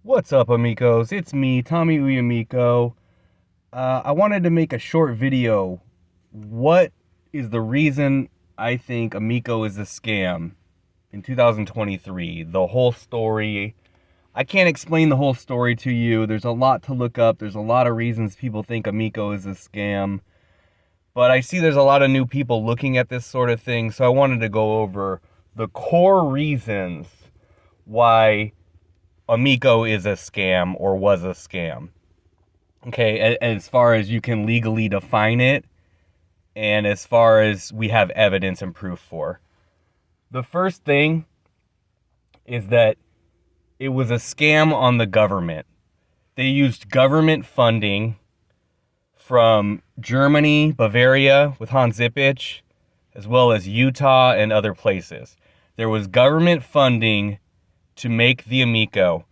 What's up, amigos? It's me, Tommy Amico. I wanted to make a short video. What is the reason I think Amico is a scam in 2023? The whole story. I can't explain the whole story to you. There's a lot to look up. There's a lot of reasons people think Amico is a scam. But I see there's a lot of new people looking at this sort of thing, so I wanted to go over the core reasons why Amico is a scam or was a scam. Okay, as far as you can legally define it, and as far as we have evidence and proof for. The first thing is that it was a scam on the government. They used government funding from Germany, Bavaria with Hans Zippich, as well as Utah and other places. There was government funding to make the Amico,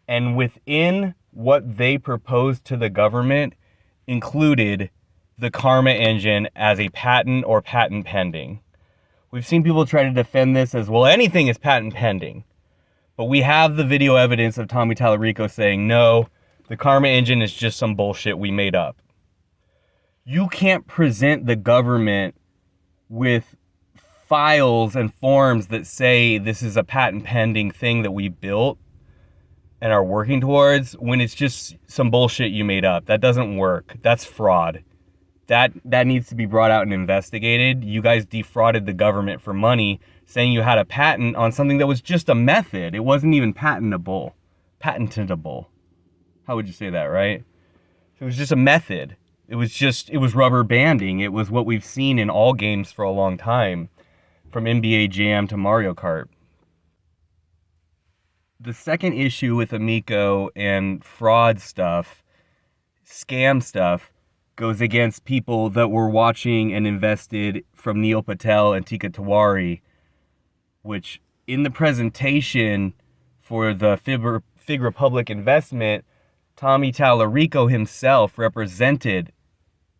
and within what they proposed to the government included the Karma engine as a patent or patent pending. We've seen people try to defend this as, well, anything is patent pending. But we have the video evidence of Tommy Tallarico saying, no, the Karma engine is just some bullshit we made up. You can't present the government with files and forms that say this is a patent pending thing that we built and are working towards when it's just some bullshit you made up. That doesn't work. That's fraud. That needs to be brought out and investigated. You guys defrauded the government for money, saying you had a patent on something that was just a method. It wasn't even patentable. Patentable. How would you say that, right? It was just a method. It was rubber banding. It was what we've seen in all games for a long time, from NBA Jam to Mario Kart. The second issue with Amico and fraud stuff, scam stuff, goes against people that were watching and invested from Neil Patel and Tika Tiwari, which in the presentation for the Fig Republic investment, Tommy Tallarico himself represented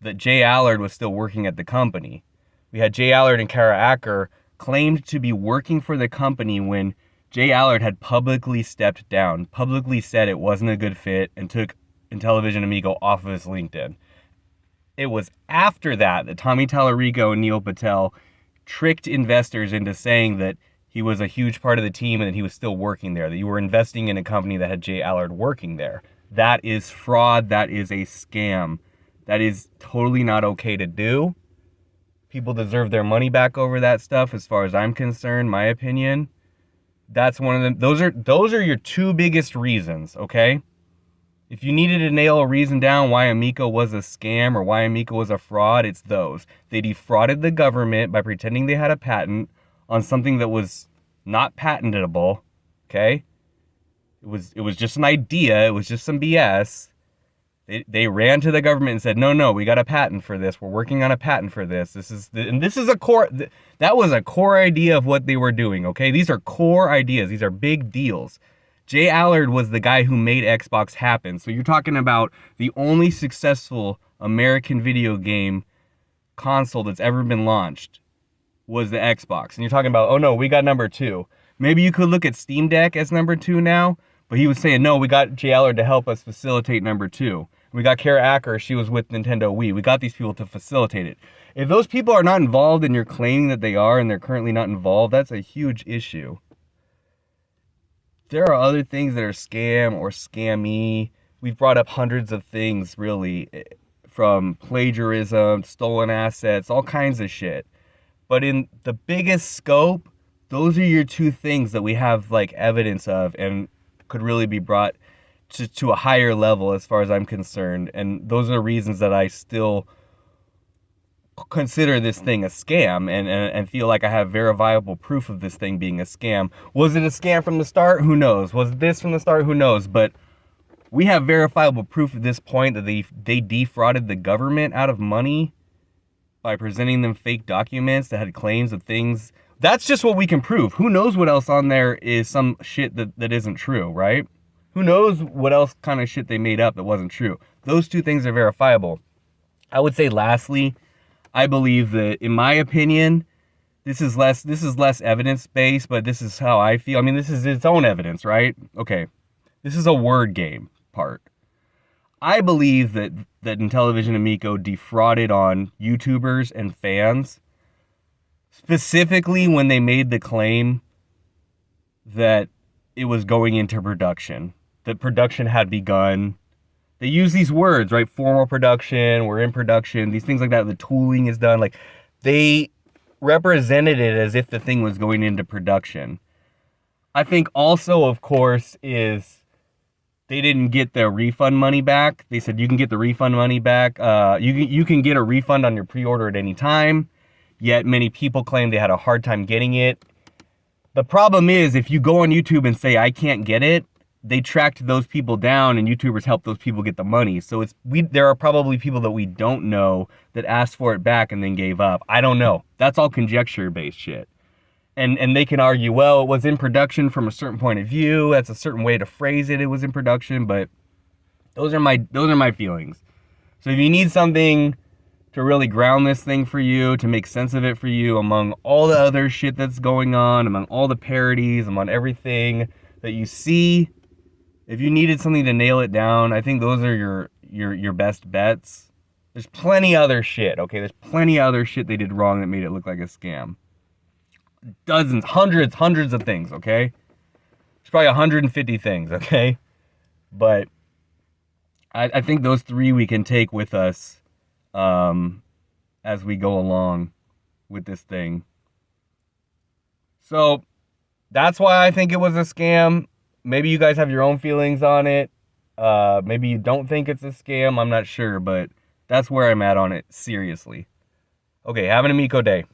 that Jay Allard was still working at the company. We had Jay Allard and Kara Acker claimed to be working for the company when Jay Allard had publicly stepped down, publicly said it wasn't a good fit, and took Intellivision Amico off of his LinkedIn. It was after that that Tommy Tallarico and Neil Patel tricked investors into saying that he was a huge part of the team and that he was still working there, that you were investing in a company that had Jay Allard working there. That is fraud. That is a scam. That is totally not okay to do. People deserve their money back over that stuff, as far as I'm concerned, my opinion. That's one of them. Those are your two biggest reasons, okay? If you needed to nail a reason down why Amico was a scam or why Amico was a fraud, it's those. They defrauded the government by pretending they had a patent on something that was not patentable, okay? It was just an idea. It was just some BS. They ran to the government and said, no, we got a patent for this. We're working on a patent for this. This is a core, that was a core idea of what they were doing, okay? These are core ideas. These are big deals. Jay Allard was the guy who made Xbox happen. So you're talking about the only successful American video game console that's ever been launched was the Xbox. And you're talking about, oh no, we got number 2. Maybe you could look at Steam Deck as number 2 now, but he was saying, no, we got Jay Allard to help us facilitate number 2. We got Kara Acker, she was with Nintendo Wii. We got these people to facilitate it. If those people are not involved and you're claiming that they are and they're currently not involved, that's a huge issue. There are other things that are scam or scammy. We've brought up hundreds of things, really, from plagiarism, stolen assets, all kinds of shit. But in the biggest scope, those are your two things that we have like evidence of and could really be brought to a higher level as far as I'm concerned. And those are the reasons that I still consider this thing a scam and feel like I have verifiable proof of this thing being a scam. Was it a scam from the start? Who knows? Was this from the start? Who knows? But we have verifiable proof at this point that they defrauded the government out of money by presenting them fake documents that had claims of things. That's just what we can prove. Who knows what else on there is some shit that isn't true, right? Who knows what else kind of shit they made up that wasn't true? Those two things are verifiable. I would say lastly, I believe that, in my opinion, this is less evidence-based, but this is how I feel. I mean, this is its own evidence, right? Okay. This is a word game part. I believe that Intellivision Amico defrauded on YouTubers and fans, specifically when they made the claim that it was going into production, that production had begun. They use these words, right? Formal production, we're in production, these things like that. The tooling is done. Like, they represented it as if the thing was going into production. I think also, of course, is they didn't get the refund money back. They said you can get the refund money back. You can get a refund on your pre-order at any time. Yet many people claim they had a hard time getting it. The problem is, if you go on YouTube and say I can't get it, they tracked those people down, and YouTubers help those people get the money. So there are probably people that we don't know that asked for it back and then gave up. I don't know. That's all conjecture-based shit. And they can argue, well, it was in production from a certain point of view. That's a certain way to phrase it. It was in production, but those are my feelings. So if you need something to really ground this thing for you, to make sense of it for you, among all the other shit that's going on, among all the parodies, among everything that you see, if you needed something to nail it down, I think those are your best bets. There's plenty other shit, okay? There's plenty other shit they did wrong that made it look like a scam. Dozens, hundreds of things, okay? There's probably 150 things, okay? But I think those three we can take with us as we go along with this thing. So that's why I think it was a scam. Maybe you guys have your own feelings on it. Maybe you don't think it's a scam. I'm not sure, but that's where I'm at on it, seriously. Okay, have an Amico day.